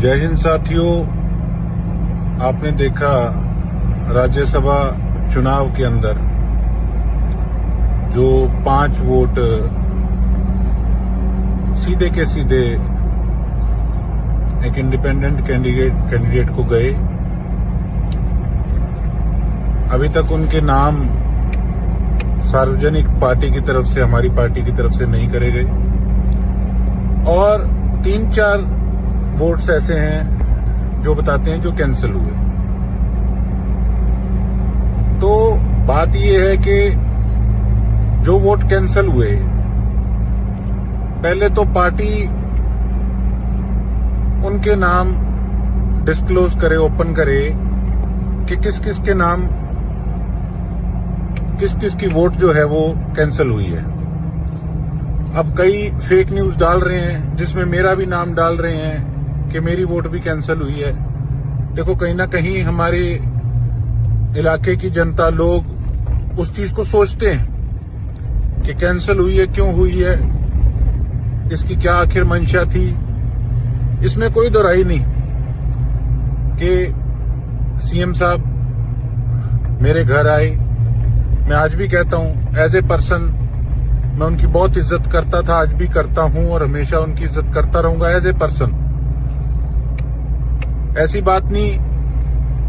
जय हिंद साथियों, आपने देखा राज्यसभा चुनाव के अंदर जो 5 वोट सीधे के सीधे एक इंडिपेंडेंट कैंडिडेट को गए। अभी तक उनके नाम सार्वजनिक पार्टी की तरफ से, हमारी पार्टी की तरफ से नहीं करे गए और 3-4 वोट्स ऐसे हैं जो बताते हैं जो कैंसिल हुए। तो बात यह है कि जो वोट कैंसिल हुए, पहले तो पार्टी उनके नाम डिस्क्लोज करे, ओपन करे कि किस किस के नाम, किस किस की वोट जो है वो कैंसिल हुई है। अब कई फेक न्यूज डाल रहे हैं जिसमें मेरा भी नाम डाल रहे हैं कि मेरी वोट भी कैंसिल हुई है। देखो, कहीं ना कहीं हमारे इलाके की जनता, लोग उस चीज को सोचते हैं कि कैंसिल हुई है, क्यों हुई है, इसकी क्या आखिर मंशा थी। इसमें कोई दोहराई नहीं कि सीएम साहब मेरे घर आए। मैं आज भी कहता हूं, एज ए पर्सन मैं उनकी बहुत इज्जत करता था, आज भी करता हूं और हमेशा उनकी इज्जत करता रहूंगा एज ए पर्सन। ऐसी बात नहीं,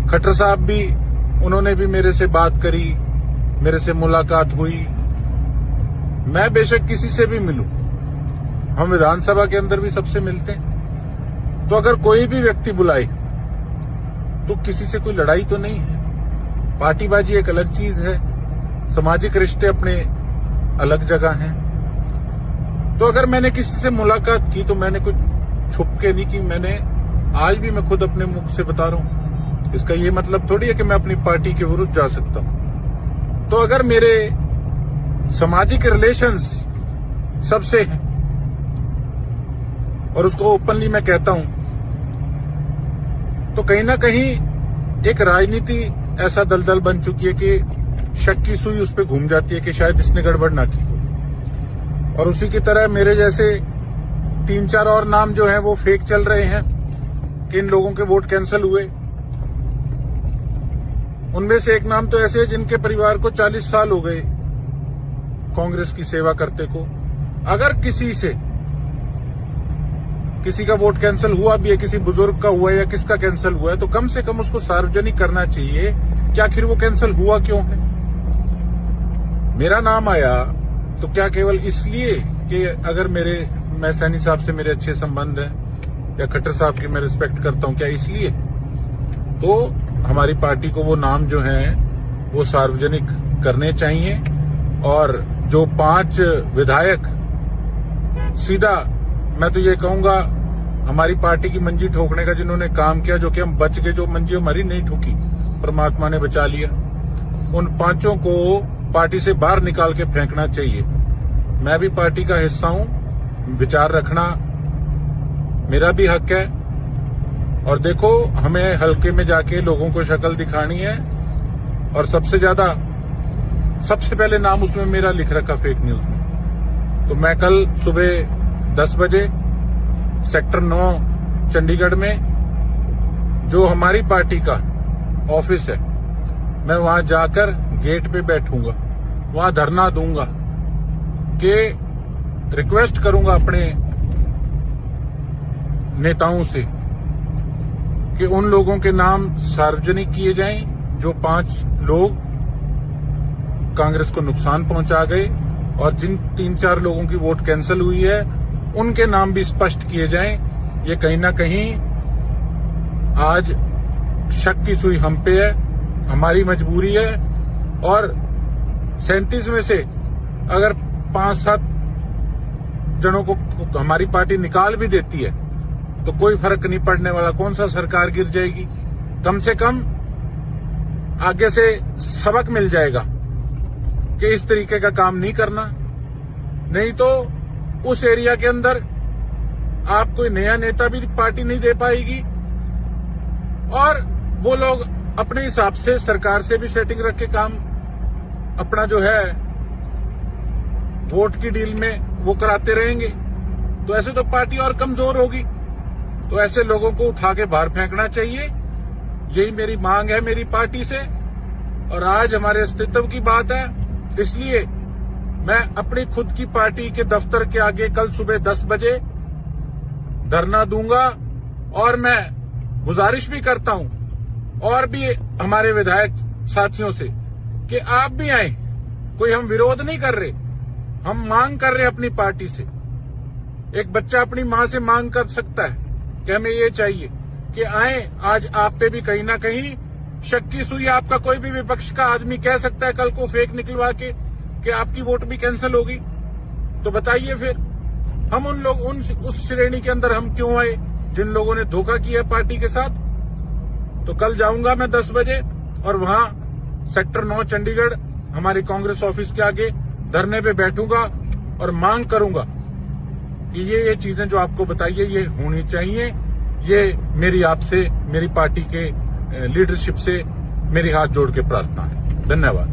खट्टर साहब भी, उन्होंने भी मेरे से बात करी, मेरे से मुलाकात हुई। मैं बेशक किसी से भी मिलूं, हम विधानसभा के अंदर भी सबसे मिलते हैं। तो अगर कोई भी व्यक्ति बुलाए तो किसी से कोई लड़ाई तो नहीं है। पार्टीबाजी एक अलग चीज है, सामाजिक रिश्ते अपने अलग जगह हैं। तो अगर मैंने किसी से मुलाकात की तो मैंने कुछ छुप के नहीं की। मैंने आज भी, मैं खुद अपने मुख से बता रहा हूं, इसका ये मतलब थोड़ी है कि मैं अपनी पार्टी के विरुद्ध जा सकता हूं। तो अगर मेरे सामाजिक रिलेशंस सबसे हैं और उसको ओपनली मैं कहता हूं, तो कहीं ना कहीं एक राजनीति ऐसा दलदल बन चुकी है कि शक की सुई उस पर घूम जाती है कि शायद इसने गड़बड़ ना की हो। और उसी की तरह मेरे जैसे 3-4 और नाम जो हैं वो फेक चल रहे हैं कि इन लोगों के वोट कैंसिल हुए। उनमें से एक नाम तो ऐसे है जिनके परिवार को 40 साल हो गए कांग्रेस की सेवा करते को। अगर किसी का वोट कैंसिल हुआ भी है, किसी बुजुर्ग का हुआ है या किसका कैंसिल हुआ है, तो कम से कम उसको सार्वजनिक करना चाहिए कि आखिर वो कैंसिल हुआ क्यों है। मेरा नाम आया तो क्या केवल इसलिए कि अगर मैं सैनी साहब से मेरे अच्छे संबंध हैं या खट्टर साहब की मैं रिस्पेक्ट करता हूं, क्या इसलिए? तो हमारी पार्टी को वो नाम जो हैं वो सार्वजनिक करने चाहिए। और जो 5 विधायक सीधा, मैं तो ये कहूंगा, हमारी पार्टी की मंजी ठोकने का जिन्होंने काम किया, जो कि हम बच गए, जो मंजी हमारी नहीं ठोकी, परमात्मा ने बचा लिया, उन 5 को पार्टी से बाहर निकाल के फेंकना चाहिए। मैं भी पार्टी का हिस्सा हूं, विचार रखना मेरा भी हक है। और देखो, हमें हल्के में जाके लोगों को शक्ल दिखानी है। और सबसे पहले नाम उसमें मेरा लिख रखा फेक न्यूज में। तो मैं कल सुबह 10 बजे सेक्टर 9 चंडीगढ़ में जो हमारी पार्टी का ऑफिस है, मैं वहां जाकर गेट पे बैठूंगा, वहां धरना दूंगा कि रिक्वेस्ट करूंगा अपने नेताओं से कि उन लोगों के नाम सार्वजनिक किए जाएं जो 5 लोग कांग्रेस को नुकसान पहुंचा गए, और जिन 3-4 लोगों की वोट कैंसिल हुई है उनके नाम भी स्पष्ट किए जाएं। ये कहीं ना कहीं आज शक की सुई हम पे है, हमारी मजबूरी है। और 37 में से अगर 5-7 जनों को हमारी पार्टी निकाल भी देती है तो कोई फर्क नहीं पड़ने वाला। कौन सा सरकार गिर जाएगी? कम से कम आगे से सबक मिल जाएगा कि इस तरीके का काम नहीं करना। नहीं तो उस एरिया के अंदर आप कोई नया नेता भी पार्टी नहीं दे पाएगी और वो लोग अपने हिसाब से सरकार से भी सेटिंग रख के काम अपना जो है वोट की डील में वो कराते रहेंगे। तो ऐसे तो पार्टी और कमजोर होगी। तो ऐसे लोगों को उठा के बाहर फेंकना चाहिए। यही मेरी मांग है मेरी पार्टी से, और आज हमारे अस्तित्व की बात है। इसलिए मैं अपनी खुद की पार्टी के दफ्तर के आगे कल सुबह 10 बजे धरना दूंगा, और मैं गुजारिश भी करता हूं और भी हमारे विधायक साथियों से कि आप भी आए। कोई हम विरोध नहीं कर रहे, हम मांग कर रहे अपनी पार्टी से। एक बच्चा अपनी मां से मांग कर सकता है कि हमें ये चाहिए कि आए। आज आप पे भी कहीं ना कहीं शक की सुई आपका कोई भी विपक्ष का आदमी कह सकता है कल को फेक निकलवा के कि आपकी वोट भी कैंसिल होगी। तो बताइए फिर हम उस श्रेणी के अंदर हम क्यों आए जिन लोगों ने धोखा किया पार्टी के साथ। तो कल जाऊंगा मैं 10 बजे और वहां सेक्टर 9 चंडीगढ़ हमारे कांग्रेस ऑफिस के आगे धरने पे बैठूंगा और मांग करूंगा कि ये चीजें जो आपको बताइए ये होनी चाहिए। ये मेरी आपसे, मेरी पार्टी के लीडरशिप से मेरी हाथ जोड़ के प्रार्थना है। धन्यवाद।